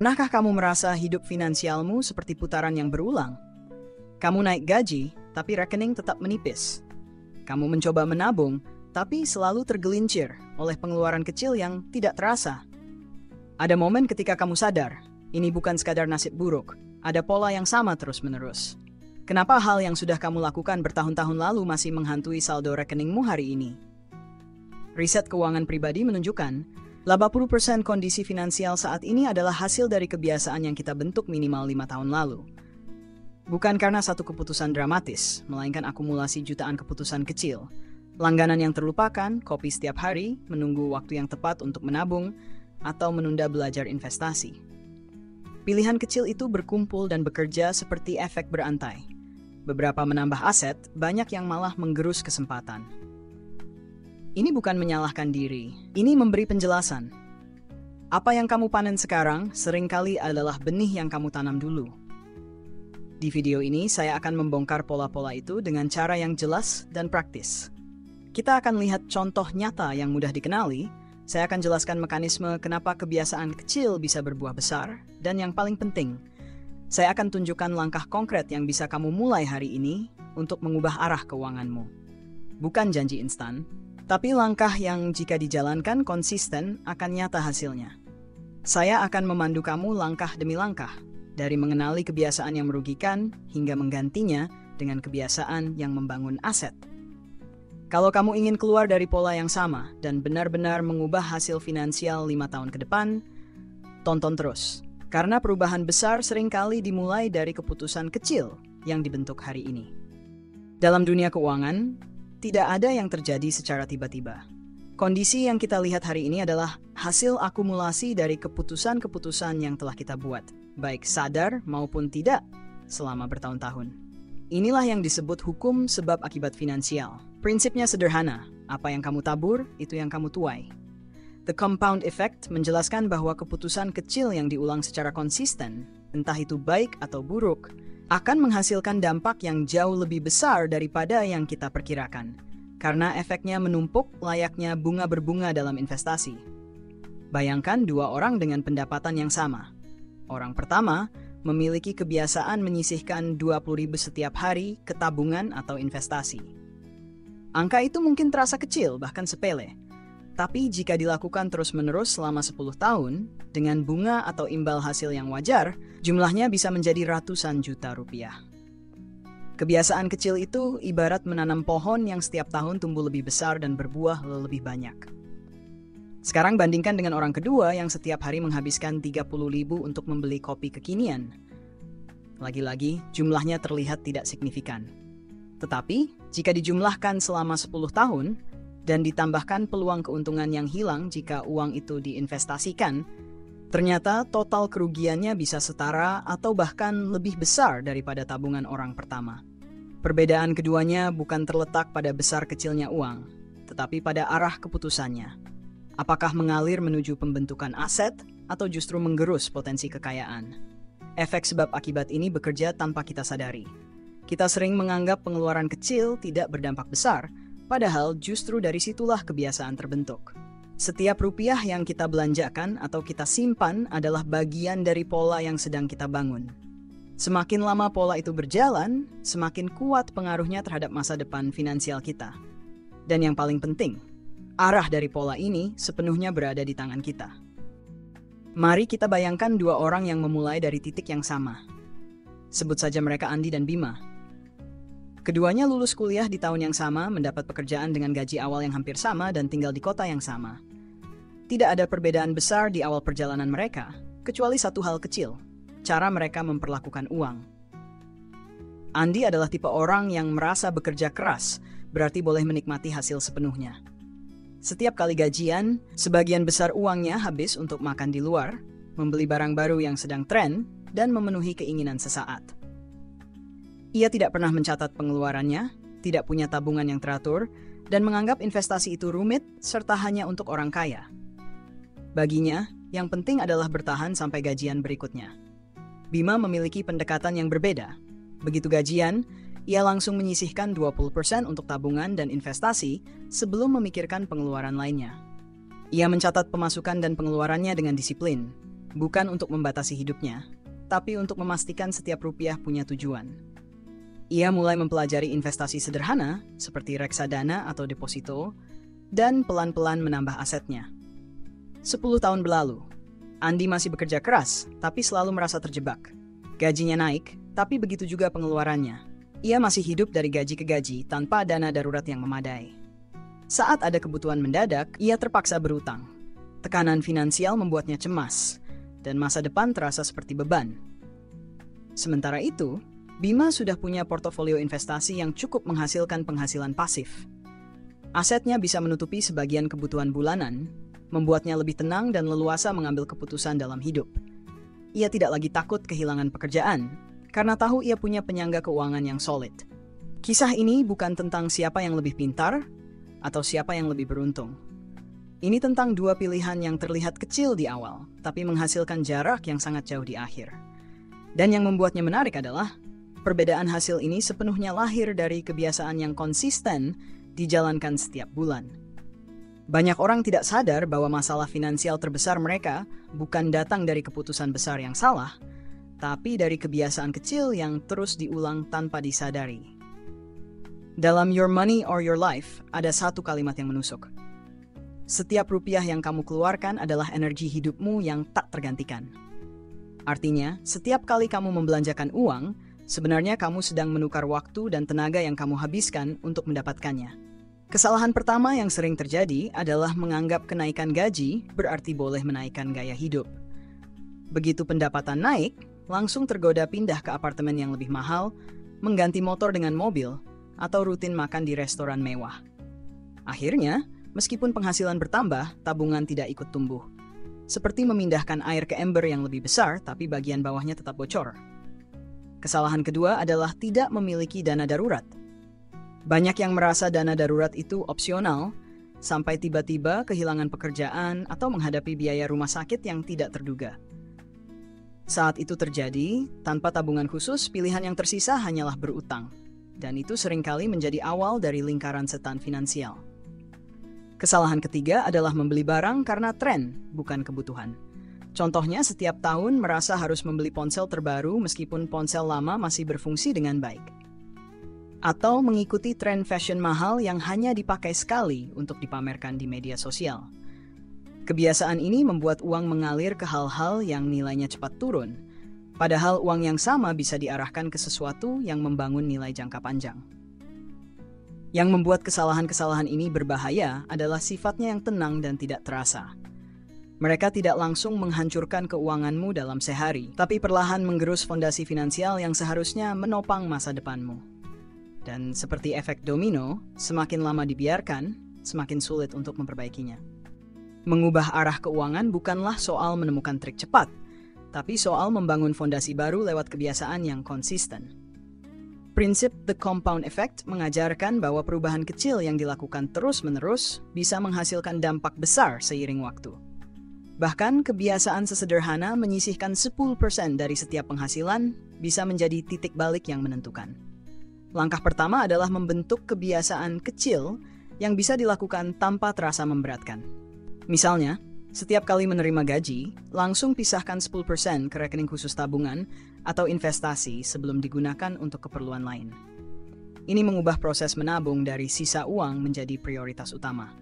Pernahkah kamu merasa hidup finansialmu seperti putaran yang berulang? Kamu naik gaji, tapi rekening tetap menipis. Kamu mencoba menabung, tapi selalu tergelincir oleh pengeluaran kecil yang tidak terasa. Ada momen ketika kamu sadar, ini bukan sekadar nasib buruk, ada pola yang sama terus-menerus. Kenapa hal yang sudah kamu lakukan bertahun-tahun lalu masih menghantui saldo rekeningmu hari ini? Riset keuangan pribadi menunjukkan 80% kondisi finansial saat ini adalah hasil dari kebiasaan yang kita bentuk minimal 5 tahun lalu. Bukan karena satu keputusan dramatis, melainkan akumulasi jutaan keputusan kecil. Langganan yang terlupakan, kopi setiap hari, menunggu waktu yang tepat untuk menabung, atau menunda belajar investasi. Pilihan kecil itu berkumpul dan bekerja seperti efek berantai. Beberapa menambah aset, banyak yang malah menggerus kesempatan. Ini bukan menyalahkan diri, ini memberi penjelasan. Apa yang kamu panen sekarang seringkali adalah benih yang kamu tanam dulu. Di video ini saya akan membongkar pola-pola itu dengan cara yang jelas dan praktis. Kita akan lihat contoh nyata yang mudah dikenali, saya akan jelaskan mekanisme kenapa kebiasaan kecil bisa berbuah besar, dan yang paling penting, saya akan tunjukkan langkah konkret yang bisa kamu mulai hari ini untuk mengubah arah keuanganmu. Bukan janji instan, tapi langkah yang jika dijalankan konsisten akan nyata hasilnya. Saya akan memandu kamu langkah demi langkah, dari mengenali kebiasaan yang merugikan hingga menggantinya dengan kebiasaan yang membangun aset. Kalau kamu ingin keluar dari pola yang sama dan benar-benar mengubah hasil finansial 5 tahun ke depan, tonton terus. Karena perubahan besar seringkali dimulai dari keputusan kecil yang dibentuk hari ini. Dalam dunia keuangan, tidak ada yang terjadi secara tiba-tiba. Kondisi yang kita lihat hari ini adalah hasil akumulasi dari keputusan-keputusan yang telah kita buat, baik sadar maupun tidak, selama bertahun-tahun. Inilah yang disebut hukum sebab akibat finansial. Prinsipnya sederhana, apa yang kamu tabur, itu yang kamu tuai. The compound effect menjelaskan bahwa keputusan kecil yang diulang secara konsisten, entah itu baik atau buruk, akan menghasilkan dampak yang jauh lebih besar daripada yang kita perkirakan, karena efeknya menumpuk layaknya bunga berbunga dalam investasi. Bayangkan dua orang dengan pendapatan yang sama. Orang pertama memiliki kebiasaan menyisihkan 20.000 setiap hari ke tabungan atau investasi. Angka itu mungkin terasa kecil, bahkan sepele. Tapi jika dilakukan terus-menerus selama 10 tahun, dengan bunga atau imbal hasil yang wajar, jumlahnya bisa menjadi ratusan juta rupiah. Kebiasaan kecil itu ibarat menanam pohon yang setiap tahun tumbuh lebih besar dan berbuah lebih banyak. Sekarang bandingkan dengan orang kedua yang setiap hari menghabiskan 30.000 untuk membeli kopi kekinian. Lagi-lagi, jumlahnya terlihat tidak signifikan. Tetapi, jika dijumlahkan selama 10 tahun, dan ditambahkan peluang keuntungan yang hilang jika uang itu diinvestasikan, ternyata total kerugiannya bisa setara atau bahkan lebih besar daripada tabungan orang pertama. Perbedaan keduanya bukan terletak pada besar kecilnya uang, tetapi pada arah keputusannya. Apakah mengalir menuju pembentukan aset atau justru menggerus potensi kekayaan? Efek sebab akibat ini bekerja tanpa kita sadari. Kita sering menganggap pengeluaran kecil tidak berdampak besar, padahal justru dari situlah kebiasaan terbentuk. Setiap rupiah yang kita belanjakan atau kita simpan adalah bagian dari pola yang sedang kita bangun. Semakin lama pola itu berjalan, semakin kuat pengaruhnya terhadap masa depan finansial kita. Dan yang paling penting, arah dari pola ini sepenuhnya berada di tangan kita. Mari kita bayangkan dua orang yang memulai dari titik yang sama. Sebut saja mereka Andi dan Bima. Keduanya lulus kuliah di tahun yang sama, mendapat pekerjaan dengan gaji awal yang hampir sama dan tinggal di kota yang sama. Tidak ada perbedaan besar di awal perjalanan mereka, kecuali satu hal kecil, cara mereka memperlakukan uang. Andi adalah tipe orang yang merasa bekerja keras, berarti boleh menikmati hasil sepenuhnya. Setiap kali gajian, sebagian besar uangnya habis untuk makan di luar, membeli barang baru yang sedang tren, dan memenuhi keinginan sesaat. Ia tidak pernah mencatat pengeluarannya, tidak punya tabungan yang teratur, dan menganggap investasi itu rumit serta hanya untuk orang kaya. Baginya, yang penting adalah bertahan sampai gajian berikutnya. Bima memiliki pendekatan yang berbeda. Begitu gajian, ia langsung menyisihkan 20% untuk tabungan dan investasi sebelum memikirkan pengeluaran lainnya. Ia mencatat pemasukan dan pengeluarannya dengan disiplin. bukan untuk membatasi hidupnya, tapi untuk memastikan setiap rupiah punya tujuan. Ia mulai mempelajari investasi sederhana seperti reksadana atau deposito, dan pelan-pelan menambah asetnya. 10 tahun berlalu, Andi masih bekerja keras, tapi selalu merasa terjebak. Gajinya naik, tapi begitu juga pengeluarannya. Ia masih hidup dari gaji ke gaji tanpa dana darurat yang memadai. Saat ada kebutuhan mendadak, ia terpaksa berutang. Tekanan finansial membuatnya cemas, dan masa depan terasa seperti beban. Sementara itu, Bima sudah punya portofolio investasi yang cukup menghasilkan penghasilan pasif. Asetnya bisa menutupi sebagian kebutuhan bulanan, membuatnya lebih tenang dan leluasa mengambil keputusan dalam hidup. Ia tidak lagi takut kehilangan pekerjaan, karena tahu ia punya penyangga keuangan yang solid. Kisah ini bukan tentang siapa yang lebih pintar atau siapa yang lebih beruntung. Ini tentang dua pilihan yang terlihat kecil di awal, tapi menghasilkan jarak yang sangat jauh di akhir. Dan yang membuatnya menarik adalah, perbedaan hasil ini sepenuhnya lahir dari kebiasaan yang konsisten dijalankan setiap bulan. Banyak orang tidak sadar bahwa masalah finansial terbesar mereka bukan datang dari keputusan besar yang salah, tapi dari kebiasaan kecil yang terus diulang tanpa disadari. Dalam Your Money or Your Life, ada satu kalimat yang menusuk. Setiap rupiah yang kamu keluarkan adalah energi hidupmu yang tak tergantikan. Artinya, setiap kali kamu membelanjakan uang, sebenarnya kamu sedang menukar waktu dan tenaga yang kamu habiskan untuk mendapatkannya. Kesalahan pertama yang sering terjadi adalah menganggap kenaikan gaji berarti boleh menaikkan gaya hidup. Begitu pendapatan naik, langsung tergoda pindah ke apartemen yang lebih mahal, mengganti motor dengan mobil, atau rutin makan di restoran mewah. Akhirnya, meskipun penghasilan bertambah, tabungan tidak ikut tumbuh. Seperti memindahkan air ke ember yang lebih besar, tapi bagian bawahnya tetap bocor. Kesalahan kedua adalah tidak memiliki dana darurat. Banyak yang merasa dana darurat itu opsional, sampai tiba-tiba kehilangan pekerjaan atau menghadapi biaya rumah sakit yang tidak terduga. Saat itu terjadi, tanpa tabungan khusus, pilihan yang tersisa hanyalah berutang. Dan itu seringkali menjadi awal dari lingkaran setan finansial. Kesalahan ketiga adalah membeli barang karena tren, bukan kebutuhan. Contohnya, setiap tahun merasa harus membeli ponsel terbaru meskipun ponsel lama masih berfungsi dengan baik. Atau mengikuti tren fashion mahal yang hanya dipakai sekali untuk dipamerkan di media sosial. Kebiasaan ini membuat uang mengalir ke hal-hal yang nilainya cepat turun, padahal uang yang sama bisa diarahkan ke sesuatu yang membangun nilai jangka panjang. Yang membuat kesalahan-kesalahan ini berbahaya adalah sifatnya yang tenang dan tidak terasa. Mereka tidak langsung menghancurkan keuanganmu dalam sehari, tapi perlahan menggerus fondasi finansial yang seharusnya menopang masa depanmu. Dan seperti efek domino, semakin lama dibiarkan, semakin sulit untuk memperbaikinya. Mengubah arah keuangan bukanlah soal menemukan trik cepat, tapi soal membangun fondasi baru lewat kebiasaan yang konsisten. Prinsip The Compound Effect mengajarkan bahwa perubahan kecil yang dilakukan terus-menerus bisa menghasilkan dampak besar seiring waktu. Bahkan kebiasaan sesederhana menyisihkan 10% dari setiap penghasilan bisa menjadi titik balik yang menentukan. Langkah pertama adalah membentuk kebiasaan kecil yang bisa dilakukan tanpa terasa memberatkan. Misalnya, setiap kali menerima gaji, langsung pisahkan 10% ke rekening khusus tabungan atau investasi sebelum digunakan untuk keperluan lain. Ini mengubah proses menabung dari sisa uang menjadi prioritas utama.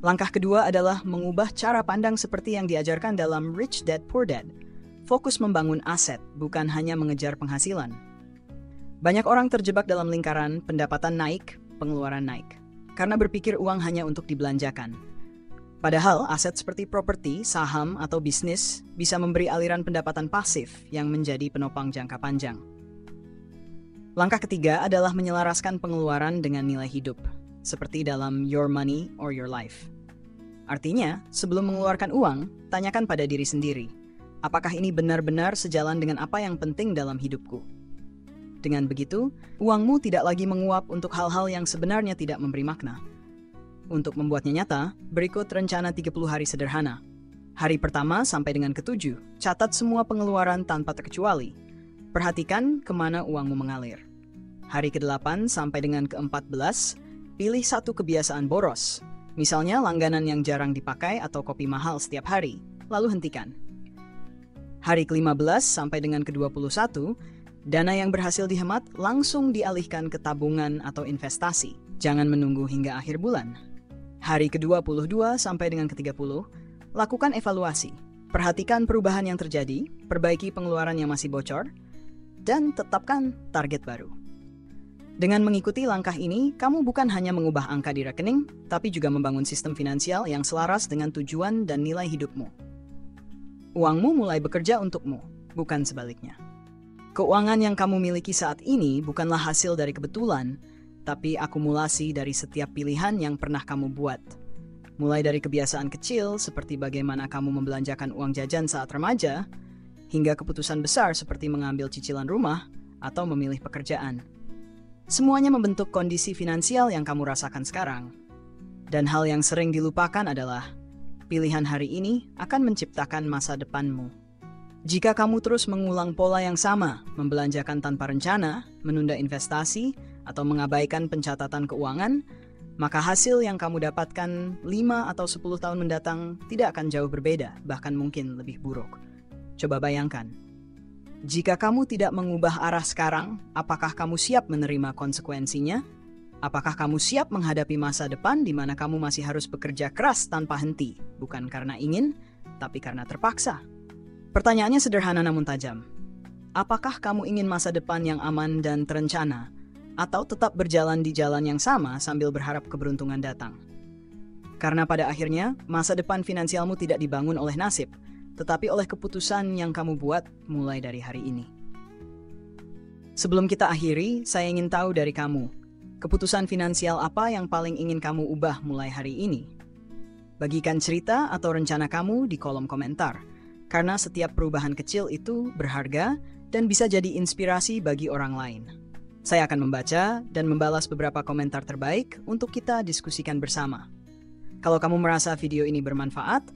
Langkah kedua adalah mengubah cara pandang seperti yang diajarkan dalam Rich Dad Poor Dad. Fokus membangun aset, bukan hanya mengejar penghasilan. Banyak orang terjebak dalam lingkaran pendapatan naik, pengeluaran naik, karena berpikir uang hanya untuk dibelanjakan. Padahal aset seperti properti, saham, atau bisnis bisa memberi aliran pendapatan pasif yang menjadi penopang jangka panjang. Langkah ketiga adalah menyelaraskan pengeluaran dengan nilai hidup, seperti dalam Your Money or Your Life. Artinya, sebelum mengeluarkan uang, tanyakan pada diri sendiri, apakah ini benar-benar sejalan dengan apa yang penting dalam hidupku? Dengan begitu, uangmu tidak lagi menguap untuk hal-hal yang sebenarnya tidak memberi makna. Untuk membuatnya nyata, berikut rencana 30 hari sederhana. Hari pertama sampai dengan ke-7, catat semua pengeluaran tanpa terkecuali. Perhatikan kemana uangmu mengalir. Hari ke-8 sampai dengan ke-14, pilih satu kebiasaan boros. Misalnya langganan yang jarang dipakai atau kopi mahal setiap hari, lalu hentikan. Hari ke-15 sampai dengan ke-21, dana yang berhasil dihemat langsung dialihkan ke tabungan atau investasi. Jangan menunggu hingga akhir bulan. Hari ke-22 sampai dengan ke-30, lakukan evaluasi. Perhatikan perubahan yang terjadi, perbaiki pengeluaran yang masih bocor, dan tetapkan target baru. Dengan mengikuti langkah ini, kamu bukan hanya mengubah angka di rekening, tapi juga membangun sistem finansial yang selaras dengan tujuan dan nilai hidupmu. Uangmu mulai bekerja untukmu, bukan sebaliknya. Keuangan yang kamu miliki saat ini bukanlah hasil dari kebetulan, tapi akumulasi dari setiap pilihan yang pernah kamu buat. Mulai dari kebiasaan kecil seperti bagaimana kamu membelanjakan uang jajan saat remaja, hingga keputusan besar seperti mengambil cicilan rumah atau memilih pekerjaan. Semuanya membentuk kondisi finansial yang kamu rasakan sekarang. Dan hal yang sering dilupakan adalah pilihan hari ini akan menciptakan masa depanmu. Jika kamu terus mengulang pola yang sama, membelanjakan tanpa rencana, menunda investasi, atau mengabaikan pencatatan keuangan, maka hasil yang kamu dapatkan 5 atau 10 tahun mendatang tidak akan jauh berbeda, bahkan mungkin lebih buruk. Coba bayangkan, jika kamu tidak mengubah arah sekarang, apakah kamu siap menerima konsekuensinya? Apakah kamu siap menghadapi masa depan di mana kamu masih harus bekerja keras tanpa henti, bukan karena ingin, tapi karena terpaksa? Pertanyaannya sederhana namun tajam. Apakah kamu ingin masa depan yang aman dan terencana, atau tetap berjalan di jalan yang sama sambil berharap keberuntungan datang? Karena pada akhirnya, masa depan finansialmu tidak dibangun oleh nasib, tetapi oleh keputusan yang kamu buat mulai dari hari ini. Sebelum kita akhiri, saya ingin tahu dari kamu, keputusan finansial apa yang paling ingin kamu ubah mulai hari ini? Bagikan cerita atau rencana kamu di kolom komentar, karena setiap perubahan kecil itu berharga dan bisa jadi inspirasi bagi orang lain. Saya akan membaca dan membalas beberapa komentar terbaik untuk kita diskusikan bersama. Kalau kamu merasa video ini bermanfaat,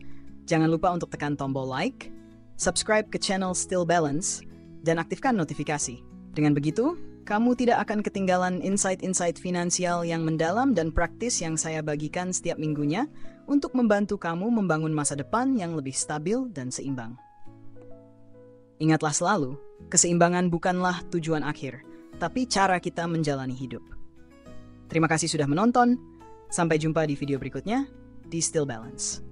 jangan lupa untuk tekan tombol like, subscribe ke channel Still Balance, dan aktifkan notifikasi. Dengan begitu, kamu tidak akan ketinggalan insight-insight finansial yang mendalam dan praktis yang saya bagikan setiap minggunya untuk membantu kamu membangun masa depan yang lebih stabil dan seimbang. Ingatlah selalu, keseimbangan bukanlah tujuan akhir, tapi cara kita menjalani hidup. Terima kasih sudah menonton, sampai jumpa di video berikutnya di Still Balance.